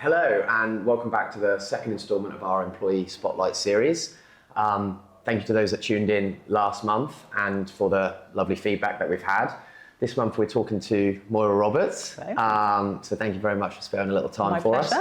Hello and welcome back to the second instalment of our Employee Spotlight series. Thank you to those that tuned in last month and for the lovely feedback that we've had. This month we're talking to Moira Roberts, so thank you very much for sparing a little time for us.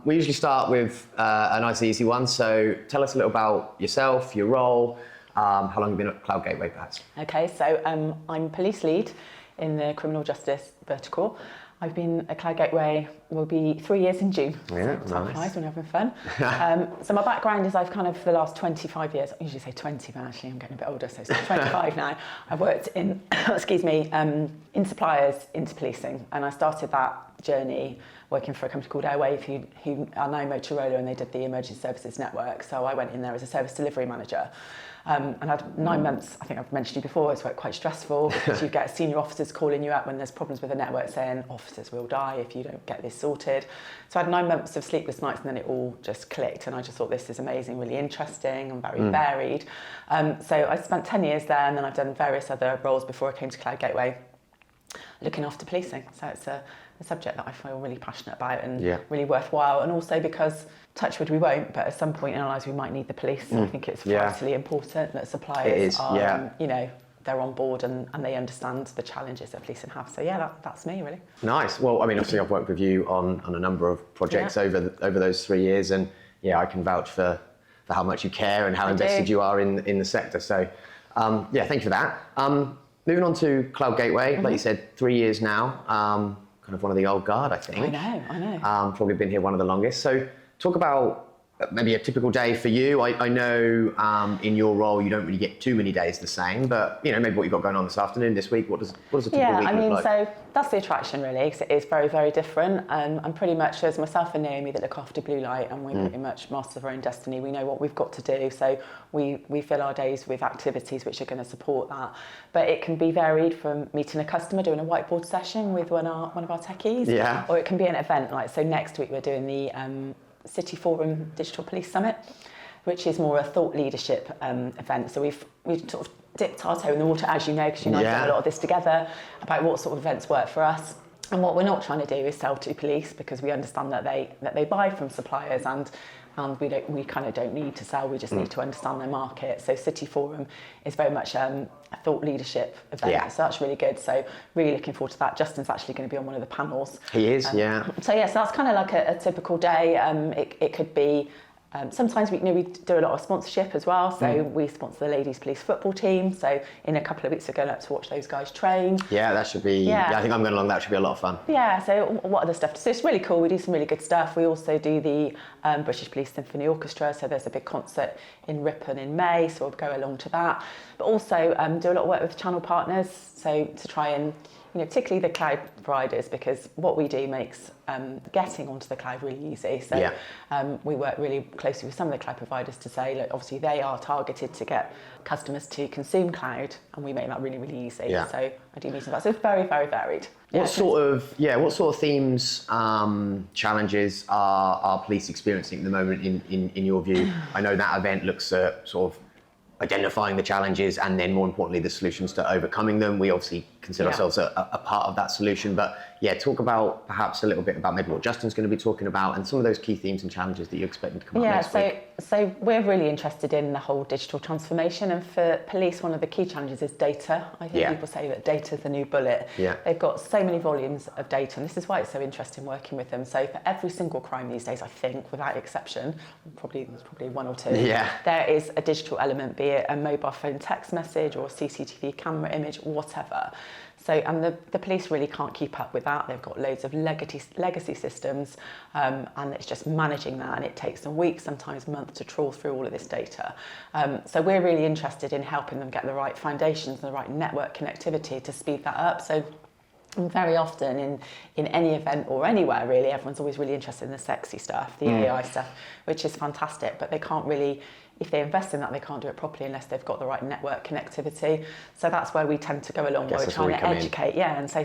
We usually start with a nice easy one, so tell us a little about yourself, your role, how long you've been at Cloud Gateway perhaps. Okay, so I'm police lead in the criminal justice vertical. I've been at Cloud Gateway, will be 3 years in June. Yeah, so nice. Nice when you're having fun. So my background is I've kind of, for the last 25 years, I usually say 20, but actually I'm getting a bit older, so it's 25 now. I've worked in, in suppliers into policing, and I started that journey working for a company called Airwave, who are now Motorola, and they did the emergency services network. So I went in there as a service delivery manager. And I had 9 months, I think I've mentioned you before, it's quite stressful because you get senior officers calling you up when there's problems with the network saying, officers will die if you don't get this sorted. So I had 9 months of sleepless nights and then it all just clicked and I just thought this is amazing, really interesting and very varied. So I spent 10 years there and then I've done various other roles before I came to Cloud Gateway, looking after policing. So it's a subject that I feel really passionate about and really worthwhile, and also because, touch wood we won't, but at some point in our lives we might need the police. I think it's vitally important that suppliers are, they're on board and they understand the challenges that policing have. So that's me really. Nice. Well, I mean, obviously I've worked with you on a number of projects over those 3 years, and I can vouch for how much you care and how invested you are in the sector. So thank you for that. Moving on to Cloud Gateway, like you said, 3 years now. Kind of one of the old guard, I think. I know. Probably been here one of the longest. So talk about maybe a typical day for you. I know in your role you don't really get too many days the same, but maybe what you've got going on this afternoon, this week, what does a typical week look like? So that's the attraction really, because it is very, very different. And pretty much there's myself and Naomi that look after Blue Light, and we're pretty much masters of our own destiny. We know what we've got to do, so we fill our days with activities which are going to support that. But it can be varied from meeting a customer, doing a whiteboard session with one of our techies, or it can be an event. Like, so next week we're doing the Cityforum Digital Police Summit, which is more a thought leadership event. So we've sort of dipped our toe in the water, as you know, because you and I have done a lot of this together, about what sort of events work for us. And what we're not trying to do is sell to police, because we understand that they buy from suppliers, and we kind of don't need to sell, we just need to understand their market. So Cityforum is very much a thought leadership event, so that's really good. So really looking forward to that. Justin's actually going to be on one of the panels. He is, So that's kind of like a typical day. It could be, sometimes we do a lot of sponsorship as well. So we sponsor the ladies police football team. So in a couple of weeks we're going up to watch those guys train. Yeah, that should be, I think I'm going along, that should be a lot of fun. Yeah, so what other stuff? So it's really cool, we do some really good stuff. We also do the British Police Symphony Orchestra, so there's a big concert in Ripon in May, so we'll go along to that. But also do a lot of work with channel partners, so to try and, particularly the cloud providers, because what we do makes getting onto the cloud really easy. So we work really closely with some of the cloud providers to say, look, obviously they are targeted to get customers to consume cloud, and we make that really, really easy. So I do meetings about, so it's very, very varied. What sort of themes, challenges are police experiencing at the moment in your view? I know that event looks at sort of identifying the challenges and then more importantly the solutions to overcoming them. We obviously consider ourselves a part of that solution, but talk about perhaps a little bit about maybe what Justin's going to be talking about and some of those key themes and challenges that you're expecting to come up next week. So we're really interested in the whole digital transformation, and for police one of the key challenges is data. I think people say that data is the new bullet. They've got so many volumes of data, and this is why it's so interesting working with them. So for every single crime these days, I think without exception, there's probably one or two, there is a digital element, be it a mobile phone text message or a CCTV camera image, whatever. So, and the police really can't keep up with that. They've got loads of legacy systems, and it's just managing that, and it takes them weeks, sometimes months, to trawl through all of this data. So we're really interested in helping them get the right foundations and the right network connectivity to speed that up. So very often in any event or anywhere really, everyone's always really interested in the sexy stuff, the AI stuff, which is fantastic, but they can't really, if they invest in that, they can't do it properly unless they've got the right network connectivity. So that's where we tend to go along, where we're trying to educate. And so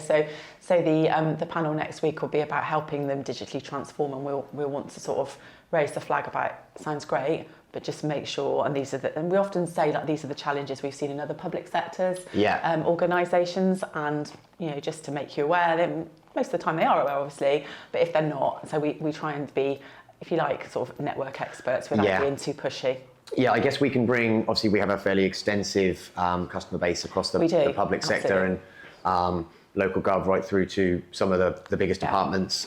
the panel next week will be about helping them digitally transform, and we'll want to sort of raise the flag about, sounds great, but just make sure, and and we often say that these are the challenges we've seen in other public sectors, organisations, and just to make you aware, most of the time they are aware, obviously, but if they're not, so we try and be, if you like, sort of network experts without being too pushy. Yeah, I guess we can bring, obviously we have a fairly extensive customer base across the public sector and local gov right through to some of the biggest departments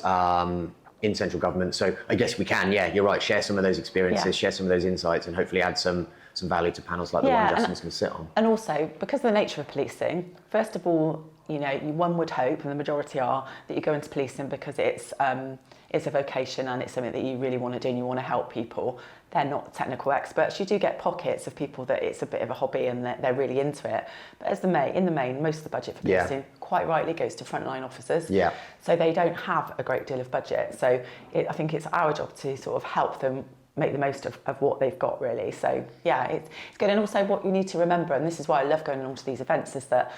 in central government. So I guess we can, you're right, share some of those experiences, share some of those insights, and hopefully add some value to panels like the one Justin's going to sit on. And also, because of the nature of policing, first of all, one would hope, and the majority are, that you go into policing because it's a vocation and it's something that you really want to do and you want to help people. They're not technical experts. You do get pockets of people that it's a bit of a hobby and they're really into it. But in the main, most of the budget for policing quite rightly goes to frontline officers. Yeah. So they don't have a great deal of budget. So I think it's our job to sort of help them make the most of what they've got, really. So it's good. And also what you need to remember, and this is why I love going along to these events, is that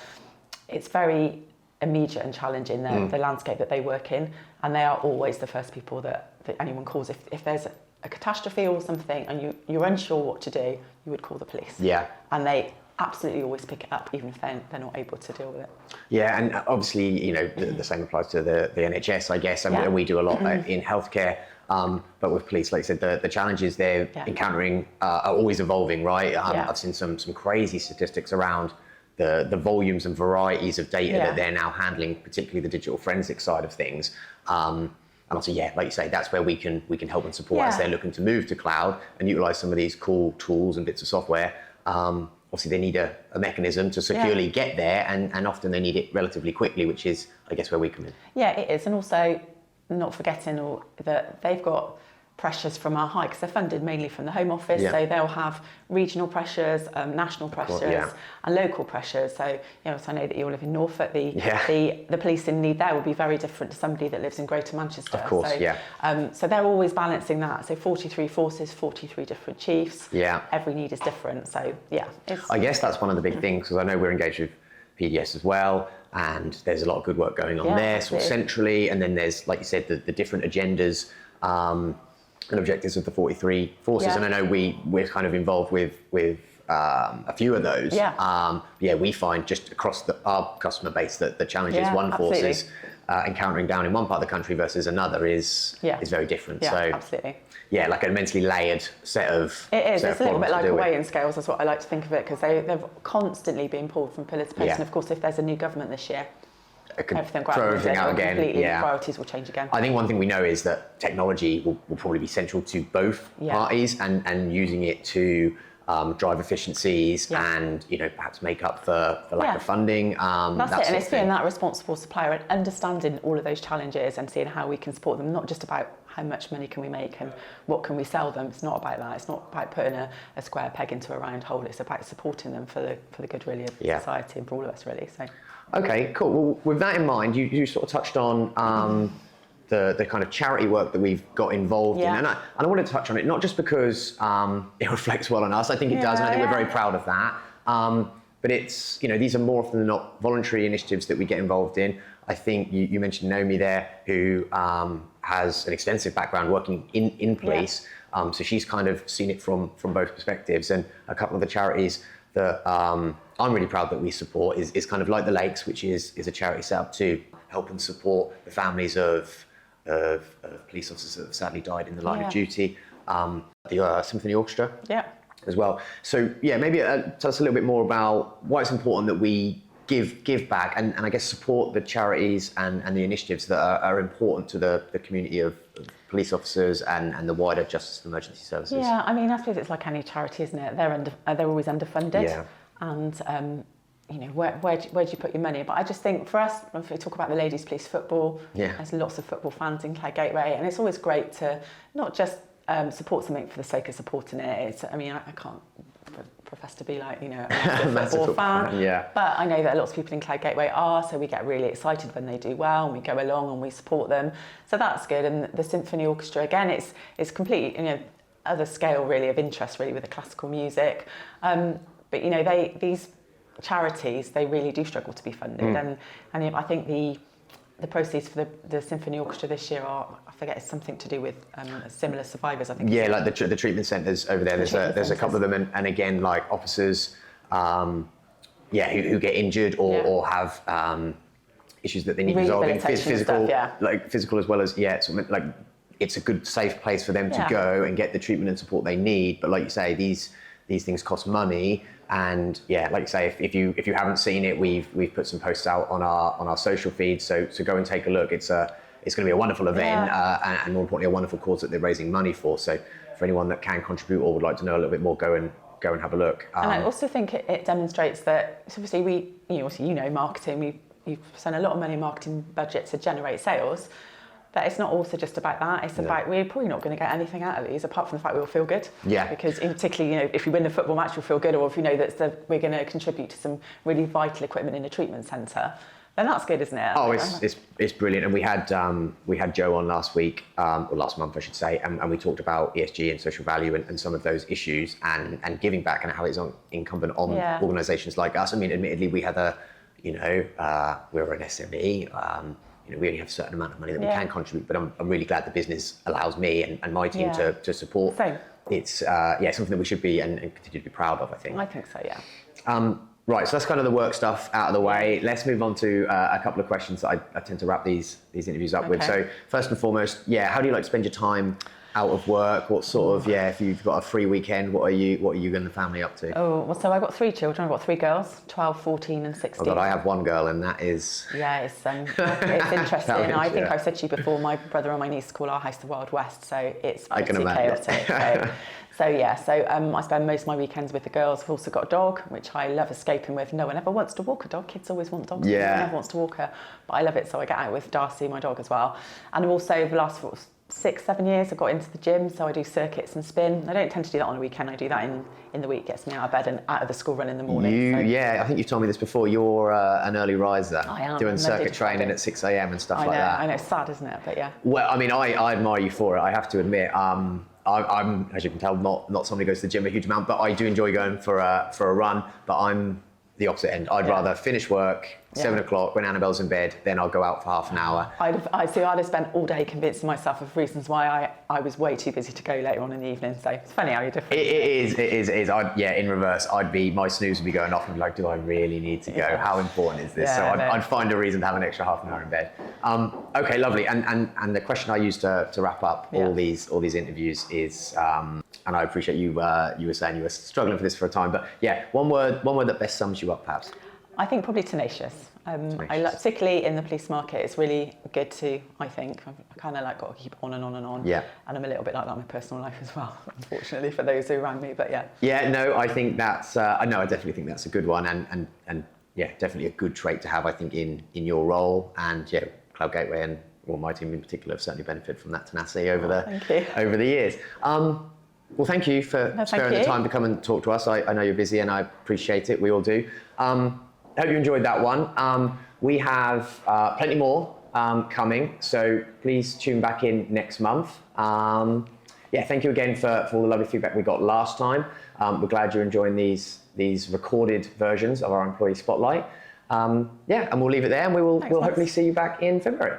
it's very immediate and challenging, the landscape that they work in, and they are always the first people that anyone calls. If there's a catastrophe or something and you're unsure what to do, you would call the police. Yeah. And they absolutely always pick it up, even if they're not able to deal with it. Yeah, and obviously, the same applies to the NHS, I guess, and we do a lot in healthcare. But with police, like I said, the challenges they're encountering are always evolving, right? I've seen some crazy statistics around the volumes and varieties of data that they're now handling, particularly the digital forensic side of things. And also, like you say, that's where we can help and support as they're looking to move to cloud and utilize some of these cool tools and bits of software. Obviously, they need a mechanism to securely get there, and often they need it relatively quickly, which is, I guess, where we come in. Yeah, it is. And also, not forgetting that they've got pressures from our high, because they're funded mainly from the Home Office, so they'll have regional pressures, national pressures, and local pressures. So, so I know that you all live in Norfolk. The policing need there will be very different to somebody that lives in Greater Manchester. Of course, so they're always balancing that. So 43 forces, 43 different chiefs. Yeah. Every need is different. So I guess that's one of the big things, because I know we're engaged with PDS as well, and there's a lot of good work going on there, sort of centrally, and then there's, like you said, the different agendas and objectives of the 43 forces, and I know we're kind of involved with a few of those. We find just across our customer base that the challenges one force is encountering down in one part of the country versus another is very different. So absolutely. Like an immensely layered set of. It is. It's a little bit like a weighing scales. That's what I like to think of it, because they've constantly been pulled from pillar to post. And of course, if there's a new government this year, everything out again. Completely, priorities will change again. I think one thing we know is that technology will probably be central to both parties, and using it to drive efficiencies and perhaps make up for lack of funding. That's it, and it's being that responsible supplier and understanding all of those challenges and seeing how we can support them. Not just about how much money can we make and what can we sell them. It's not about that. It's not about putting a square peg into a round hole. It's about supporting them for the good, really, of society and for all of us, really. So. Okay, cool. Well, with that in mind, you sort of touched on the kind of charity work that we've got involved in, and I wanted to touch on it not just because it reflects well on us. I think it does, and I think we're very proud of that. But it's these are more often than not voluntary initiatives that we get involved in. I think you mentioned Naomi there, who has an extensive background working in police, so she's kind of seen it from both perspectives. And a couple of the charities that I'm really proud that we support is kind of like the Lakes, which is a charity set up to help and support the families of police officers that have sadly died in the line of duty. The Symphony Orchestra as well. So maybe tell us a little bit more about why it's important that we give back and I guess support the charities and the initiatives that are important to the community of police officers and the wider justice and emergency services. Yeah, I mean, I suppose it's like any charity, isn't it? They're always underfunded, and where do you put your money? But I just think for us, if we talk about the ladies' police football, there's lots of football fans in Clyde Gateway, and it's always great to not just support something for the sake of supporting it. I can't profess to be like, a massive football fan, but I know that lots of people in Clyde Gateway are, so we get really excited when they do well, and we go along and we support them. So that's good. And the Symphony Orchestra, again, it's completely, other scale really of interest really with the classical music. But these charities, they really do struggle to be funded, and I think the proceeds for the Symphony Orchestra this year are, I forget, it's something to do with similar survivors, I think. Yeah, like the treatment centres over there. There's a couple of them, and again, like officers, who get injured or have issues that they need resolving, physical, stuff, like physical as well as like it's a good safe place for them to go and get the treatment and support they need. But like you say, these things cost money, and like you say, if you haven't seen it, we've put some posts out on our social feed, so go and take a look. It's going to be a wonderful event, and more importantly, a wonderful cause that they're raising money for. So for anyone that can contribute or would like to know a little bit more, go and have a look. And I also think it demonstrates that, so obviously marketing, you've spent a lot of money in marketing budget to generate sales, but it's not also just about that. It's about, we're probably not going to get anything out of these apart from the fact we all feel good. Yeah. Because in particularly, if we win the football match, we'll feel good, or if we know that we're going to contribute to some really vital equipment in a treatment centre, then that's good, isn't it? Oh, it's brilliant. And we had Joe on last week, or last month, I should say, and we talked about ESG and social value and some of those issues and giving back and how it's incumbent on organisations like us. I mean, admittedly, we had we're an SME. We only have a certain amount of money that we can contribute, but I'm really glad the business allows me and my team to support. Same. It's something that we should be and continue to be proud of, I think. I think so, yeah. Right, so that's kind of the work stuff out of the way. Let's move on to a couple of questions that I tend to wrap these interviews up with. So first and foremost, how do you like to spend your time out of work? What sort of, if you've got a free weekend, what are you and the family up to? Oh, well, so I've got 3 children. I've got 3 girls, 12, 14 and 16. Oh God, I have 1 girl and that is... Yeah, it's interesting. I think I've said to you before, my brother and my niece call our house the Wild West, so it's pretty chaotic. So I spend most of my weekends with the girls. I've also got a dog, which I love escaping with. No one ever wants to walk a dog. Kids always want dogs. Yeah. No one ever wants to walk her, but I love it, so I get out with Darcy, my dog, as well. And I'm also, the last 6-7 years, I've got into the gym, so I do circuits and spin. I don't tend to do that on a weekend. I do that in the week. Gets me out of bed and out of the school run in the morning. I think you've told me this before. You're an early riser. I am. Doing circuit training at 6 a.m. and stuff like that. I know, it's sad, isn't it? But yeah. Well, I mean, I admire you for it. I have to admit. I'm, as you can tell, not somebody who goes to the gym a huge amount, but I do enjoy going for a run. But I'm the opposite end. I'd rather finish work 7 o'clock when Annabelle's in bed, then I'll go out for half an hour. I'd have spent all day convincing myself of reasons why I was way too busy to go later on in the evening. So it's funny how you're different. It is. In reverse, my snooze would be going off and be like, do I really need to go? Yeah. How important is this? I'd find a reason to have an extra half an hour in bed. Okay, lovely. And the question I use to wrap up all these interviews is, and I appreciate you were saying you were struggling for this for a time, but one word that best sums you up, perhaps. I think probably tenacious. Particularly in the police market, it's really good to, I think, I kind of got to keep on and on and on. Yeah. And I'm a little bit like that in my personal life as well, unfortunately, for those who around me, but yeah. Yeah, no, I think that's, I definitely think that's a good one and definitely a good trait to have, I think, in your role. And Cloud Gateway and my team in particular have certainly benefited from that tenacity over the years. Well, thank you for sparing the time to come and talk to us. I know you're busy and I appreciate it. We all do. I hope you enjoyed that one. We have plenty more coming, so please tune back in next month. Thank you again for all the lovely feedback we got last time. We're glad you're enjoying these recorded versions of our Employee Spotlight. And we'll leave it there, and we'll hopefully see you back in February.